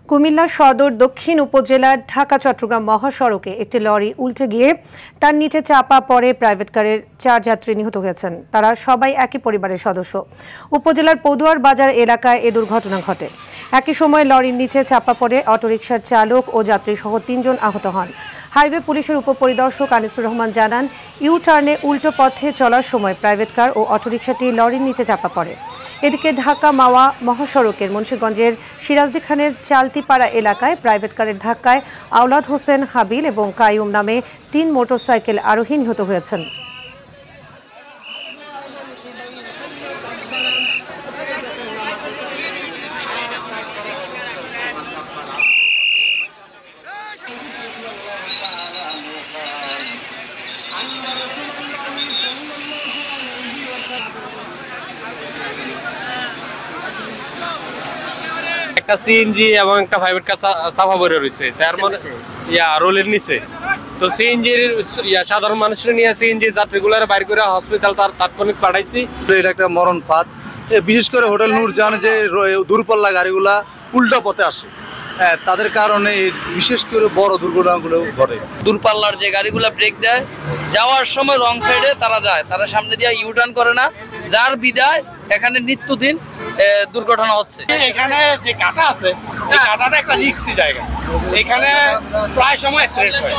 কুমিল্লা সদর দক্ষিণ উপজেলার ঢাকা-চট্টগ্রাম মহাসড়কে একটি লরি উল্টে গিয়ে তার নিচে চাপা পড়ে প্রাইভেট কারের 4 যাত্রী নিহত হয়েছেন। তারা সবাই একই পরিবারের সদস্য। উপজেলার পদুয়ার বাজার এলাকায় এ দুর্ঘটনা ঘটে। একই সময় লরির নিচে চাপা পড়ে অটোরিকশার চালক ও যাত্রী সহ 3 জন আহত হন। হাইওয়ে পুলিশের উপপরিদর্শক আনিসুর রহমান জানান, ইউ টার্নে উল্টো পথে চলার সময় প্রাইভেট কার ও অটোরিকশাটি লরির নিচে চাপা পড়ে। এদিকে ঢাকা মাওয়া মহাসড়কের মুন্সিগঞ্জের সিরাজদি খানের চালতিপাড়া এলাকায় প্রাইভেট কারের ধাক্কায় আওলাদ হোসেন হাবিল এবং কাইয়ুম নামে 3 মোটরসাইকেল আরোহী নিহত হয়েছেন। একটা সিএনজি এবং একটা প্রাইভেট কার চাপা পড়ে রয়েছে, তার মানে রোলের নিচে। তো সিএনজির সাধারণ মানুষের নিয়ে সিএনজি যাত্রীগুলোর বাইর করে হসপিটাল তাৎক্ষণিক পাঠাইছি। এটা একটা মরণ ফাঁদ, বিশেষ করে হোটেল নূরজাহান যে দূরপাল্লা গাড়িগুলা উল্টা পথে আসে, তাদের কারণে বিশেষ করে বড় দুর্ঘটনাগুলো ঘটে। দূরপাল্লার যে গাড়িগুলো ব্রেক দেয়, যাওয়ার সময় রং সাইডে তারা যায়, তারা সামনে দিয়ে ইউটার্ন করে না, যার বিদায় এখানে নিত্যদিন দুর্ঘটনা হচ্ছে। এখানে যে কাটা আছে, এই কাটাটা একটা রিস্কি জায়গা, এখানে প্রায় সময় অ্যাক্সিডেন্ট হয়।